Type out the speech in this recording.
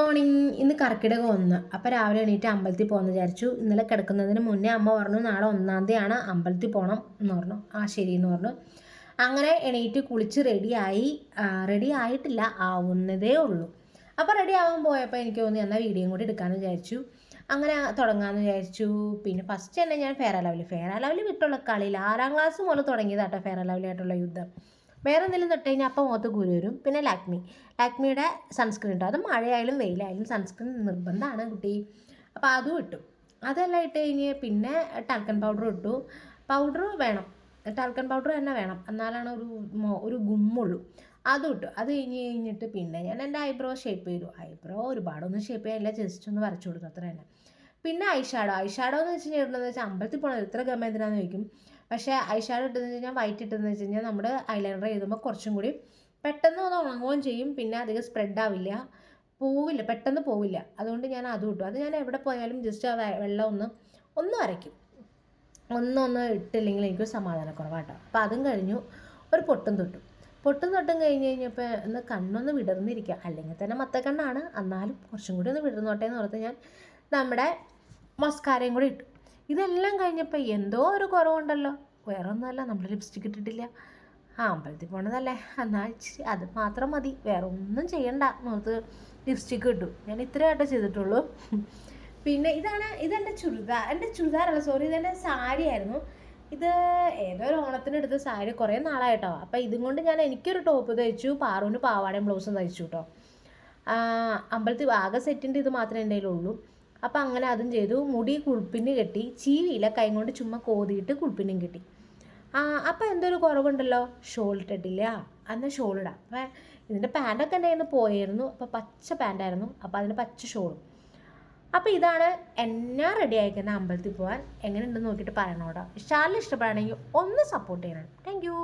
Morning. ഇന്ന് കർക്കിടകം 1. അപ്പോൾ രാവിലെ എണീറ്റ് അമ്പലത്തിൽ പോകുമെന്ന് വിചാരിച്ചു. ഇന്നലെ കിടക്കുന്നതിന് മുന്നേ അമ്മ പറഞ്ഞു നാളെ 1-ാം തീയതിയാണ് അമ്പലത്തിൽ പോകണം എന്ന് പറഞ്ഞു. ശരി എന്ന് പറഞ്ഞു. അങ്ങനെ എണീറ്റ് കുളിച്ച് റെഡി ആയിട്ടില്ല, ആവുന്നതേ ഉള്ളൂ. അപ്പോൾ റെഡി ആവാൻ പോയപ്പോൾ എനിക്ക് തോന്നി എന്നാൽ വീഡിയോയും കൂടി എടുക്കാമെന്ന് വിചാരിച്ചു. അങ്ങനെ തുടങ്ങാമെന്ന് വിചാരിച്ചു. പിന്നെ ഫസ്റ്റ് തന്നെ ഞാൻ ഫെയർ ആൻഡ് ലവ്ലി വിട്ടുള്ള കളിയിൽ 6-ാം ക്ലാസ് മുതൽ തുടങ്ങിയതാട്ടോ ഫെയർ ആൻഡ് ലവ്ലി ആയിട്ടുള്ള യുദ്ധം. വേറെ എന്തെങ്കിലും തൊട്ട് കഴിഞ്ഞാൽ അപ്പം മുഖത്ത് കുരു വരും. പിന്നെ ലാക്മിയുടെ സൺസ്ക്രീൻ ഇട്ടു. അത് മഴയായാലും വെയിലായാലും സൺസ്ക്രീൻ നിർബന്ധമാണ് കുട്ടി. അപ്പോൾ അതും ഇട്ടു. അതെല്ലാം ഇട്ട് കഴിഞ്ഞ് പിന്നെ ടാൽക്കൺ പൗഡർ ഇട്ടു. പൗഡർ വേണം, ടാൽക്കൺ പൗഡർ തന്നെ വേണം, എന്നാലാണ് ഒരു ഗുമ്മുള്ളൂ. അതും ഇട്ടു. അത് കഴിഞ്ഞിട്ട് പിന്നെ ഞാൻ എൻ്റെ ഐബ്രോ ഷേപ്പ് ചെയ്തു. ഐബ്രോ ഒരുപാടൊന്നും ഷേപ്പ് ചെയ്യാനില്ല, ജസ്റ്റ് ഒന്ന് വരച്ചു കൊടുത്തു, അത്ര തന്നെ. പിന്നെ ഐഷാഡോ എന്ന് വെച്ച് കഴിഞ്ഞാൽ ഇടുന്നതെന്ന് വെച്ചാൽ അമ്പലത്തിൽ പോകണം ഇത്ര ഗമ എന്തിനാന്ന് ചോദിക്കും. പക്ഷേ ഐഷാഡോ ഇട്ടെന്ന് വെച്ച് കഴിഞ്ഞാൽ വൈറ്റ് ഇട്ടെന്ന് വെച്ച് കഴിഞ്ഞാൽ നമ്മുടെ ഐലൈനർ എഴുതുമ്പോൾ കുറച്ചും കൂടി പെട്ടെന്ന് ഒന്ന് ഉണങ്ങുകയും ചെയ്യും. പിന്നെ അധികം സ്പ്രെഡ് ആവില്ല, പെട്ടെന്ന് പോവില്ല. അതുകൊണ്ട് ഞാൻ അതും ഇട്ടു. അത് ഞാൻ എവിടെ പോയാലും ജസ്റ്റ് ആ വെള്ളം ഒന്ന് വരയ്ക്കും. ഒന്നൊന്ന് ഇട്ടില്ലെങ്കിൽ എനിക്ക് സമാധാനക്കുറവാട്ടോ. അപ്പോൾ അതും കഴിഞ്ഞു. ഒരു പൊട്ടും തൊട്ടും കഴിഞ്ഞ് കഴിഞ്ഞപ്പോൾ ഒന്ന് കണ്ണൊന്ന് വിടർന്നിരിക്കുക. അല്ലെങ്കിൽ തന്നെ മത്തക്കണ്ണാണ്, എന്നാലും കുറച്ചും കൂടി ഒന്ന് വിടർന്നോട്ടെ എന്ന് ഓർത്ത് ഞാൻ നമ്മുടെ മസ്കാരയും കൂടി ഇട്ടു. ഇതെല്ലാം കഴിഞ്ഞപ്പോൾ എന്തോ ഒരു കുറവുണ്ടല്ലോ. വേറെ ഒന്നുമല്ല, നമ്മൾ ലിപ്സ്റ്റിക് ഇട്ടിട്ടില്ല. അമ്പലത്തിൽ പോകണതല്ലേ, എന്നാൽ അത് മാത്രം മതി, വേറെ ഒന്നും ചെയ്യണ്ട എന്നോർത്ത് ലിപ്സ്റ്റിക്ക് ഇട്ടു. ഞാൻ ഇത്രയായിട്ടേ ചെയ്തിട്ടുള്ളൂ. പിന്നെ ഇതെൻ്റെ ചുരിദാറല്ല, സോറി, ഇതെൻ്റെ സാരി ആയിരുന്നു. ഇത് ഏതോ ഒരു ഓണത്തിന് എടുത്ത സാരി, കുറേ നാളായിട്ടോ. അപ്പോൾ ഇതും കൊണ്ട് എനിക്കൊരു ടോപ്പ് തയ്ച്ചു, പാറുവിന് പാവാടയും ബ്ലൗസും തയ്ച്ചു കേട്ടോ. അമ്പലത്തിൽ ആകെ സെറ്റിൻ്റെ ഇത് മാത്രമേ എൻ്റെ കയ്യിലുള്ളൂ. അപ്പം അങ്ങനെ അതും ചെയ്തു. മുടി കുളിപ്പിന് കെട്ടി, ചീവിയില്ല, കൈ കൊണ്ട് ചുമ്മാ കോതിയിട്ട് കുളിപ്പിനും കെട്ടി. അപ്പം എന്തൊരു കുറവുണ്ടല്ലോ, ഷോൾ ഇട്ടിട്ടില്ല, അന്ന് ഷോൾ ഇടാം. അപ്പം ഇതിൻ്റെ പാൻറ്റൊക്കെ എൻ്റെ കയ്യിൽ നിന്ന് പോയിരുന്നു. അപ്പോൾ പച്ച പാൻറ്റായിരുന്നു, അപ്പോൾ അതിന് പച്ച ഷോളും. അപ്പോൾ ഇതാണ് എന്നെ റെഡി അയക്കുന്ന അമ്പലത്തിൽ പോകാൻ. എങ്ങനെയുണ്ടെന്ന് നോക്കിയിട്ട് പറയണം കേട്ടോ. ഇഷ്ടപ്പെടുകയാണെങ്കിൽ ഒന്ന് സപ്പോർട്ട് ചെയ്യണം. Thank you.